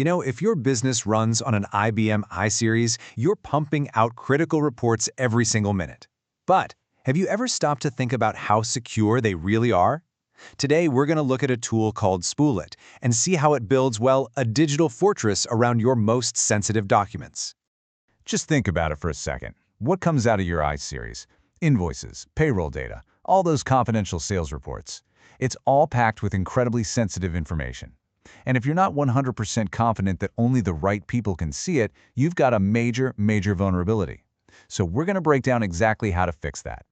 If your business runs on an IBM iSeries, you're pumping out critical reports every single minute. But have you ever stopped to think about how secure they really are? Today, we're going to look at a tool called SpooliT and see how it builds, well, a digital fortress around your most sensitive documents. Just think about it for a second. What comes out of your iSeries? Invoices, payroll data, all those confidential sales reports. It's all packed with incredibly sensitive information. And if you're not 100% confident that only the right people can see it, you've got a major vulnerability. So we're going to break down exactly how to fix that.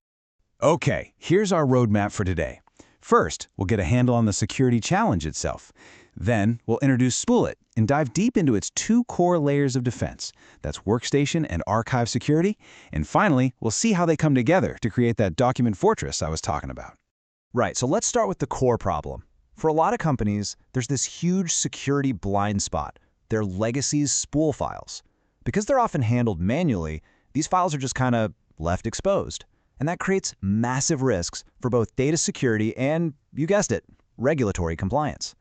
Okay, here's our roadmap for today. First, we'll get a handle on the security challenge itself. Then, we'll introduce SpooliT and dive deep into its two core layers of defense. That's workstation and archive security. And finally, we'll see how they come together to create that document fortress I was talking about. Right, so let's start with the core problem. For a lot of companies, there's this huge security blind spot, their legacy spool files. Because they're often handled manually, these files are just kind of left exposed. And that creates massive risks for both data security and, you guessed it, regulatory compliance.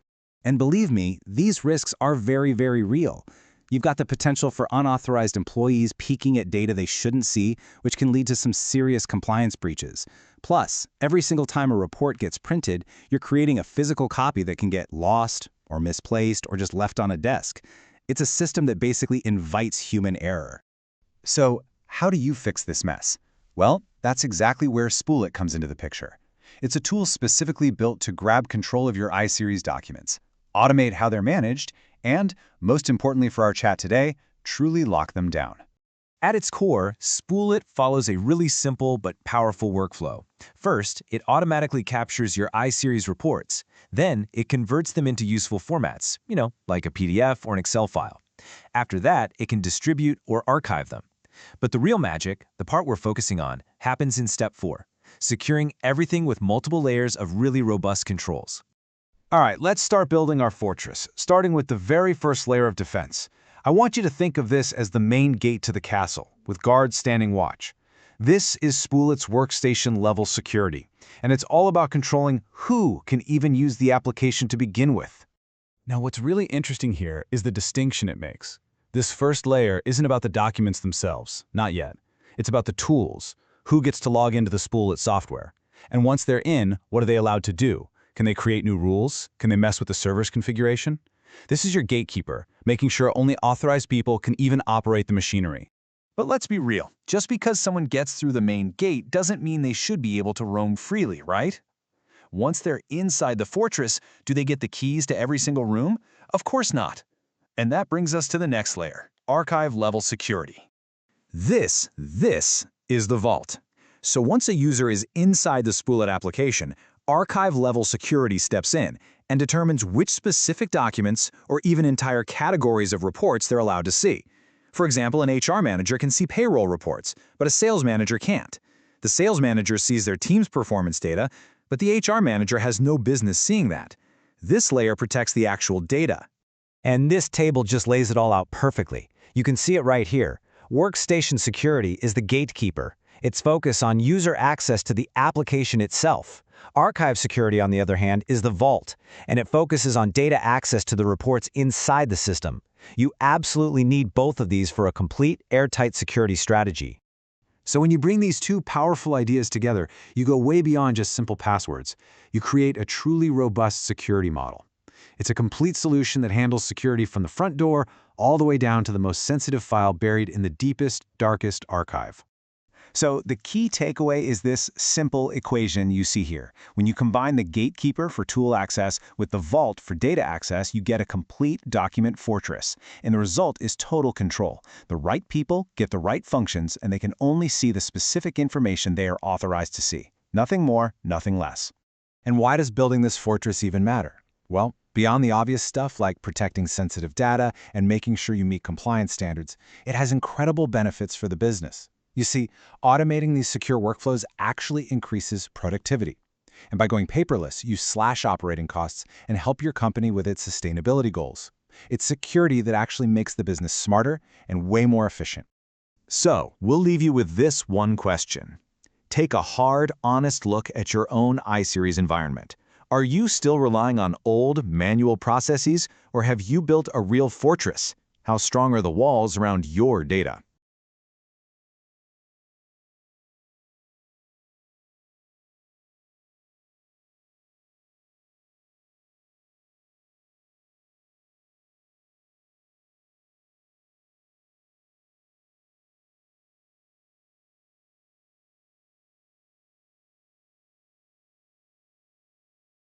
And believe me, these risks are very real. You've got the potential for unauthorized employees peeking at data they shouldn't see, which can lead to some serious compliance breaches. Plus, every single time a report gets printed, you're creating a physical copy that can get lost or misplaced or just left on a desk. It's a system that basically invites human error. So, how do you fix this mess? Well, that's exactly where SpooliT comes into the picture. It's a tool specifically built to grab control of your iSeries documents, automate how they're managed, and, most importantly for our chat today, truly lock them down. At its core, SpooliT follows a really simple but powerful workflow. First, it automatically captures your iSeries reports. Then, it converts them into useful formats, like a PDF or an Excel file. After that, it can distribute or archive them. But the real magic, the part we're focusing on, happens in step 4, securing everything with multiple layers of really robust controls. All right, let's start building our fortress, starting with the very first layer of defense. I want you to think of this as the main gate to the castle, with guards standing watch. This is SpooliT's workstation-level security, and it's all about controlling who can even use the application to begin with. Now, what's really interesting here is the distinction it makes. This first layer isn't about the documents themselves, not yet. It's about the tools, who gets to log into the SpooliT software. And once they're in, what are they allowed to do? Can they create new rules? Can they mess with the server's configuration? This is your gatekeeper, making sure only authorized people can even operate the machinery. But let's be real, just because someone gets through the main gate doesn't mean they should be able to roam freely, right? Once they're inside the fortress, do they get the keys to every single room? Of course not. And that brings us to the next layer, archive-level security. This is the vault. So once a user is inside the SpooliT application, archive-level security steps in and determines which specific documents or even entire categories of reports they're allowed to see. For example, an HR manager can see payroll reports, but a sales manager can't. The sales manager sees their team's performance data, but the HR manager has no business seeing that. This layer protects the actual data. And this table just lays it all out perfectly. You can see it right here. Workstation security is the gatekeeper. Its focus on user access to the application itself. Archive security, on the other hand, is the vault, and it focuses on data access to the reports inside the system. You absolutely need both of these for a complete, airtight security strategy. So when you bring these two powerful ideas together, you go way beyond just simple passwords. You create a truly robust security model. It's a complete solution that handles security from the front door all the way down to the most sensitive file buried in the deepest, darkest archive. So the key takeaway is this simple equation you see here. When you combine the gatekeeper for tool access with the vault for data access, you get a complete document fortress. And the result is total control. The right people get the right functions, and they can only see the specific information they are authorized to see. Nothing more, nothing less. And why does building this fortress even matter? Well, beyond the obvious stuff like protecting sensitive data and making sure you meet compliance standards, it has incredible benefits for the business. You see, automating these secure workflows actually increases productivity. And by going paperless, you slash operating costs and help your company with its sustainability goals. It's security that actually makes the business smarter and way more efficient. So, we'll leave you with this one question. Take a hard, honest look at your own iSeries environment. Are you still relying on old, manual processes, or have you built a real fortress? How strong are the walls around your data?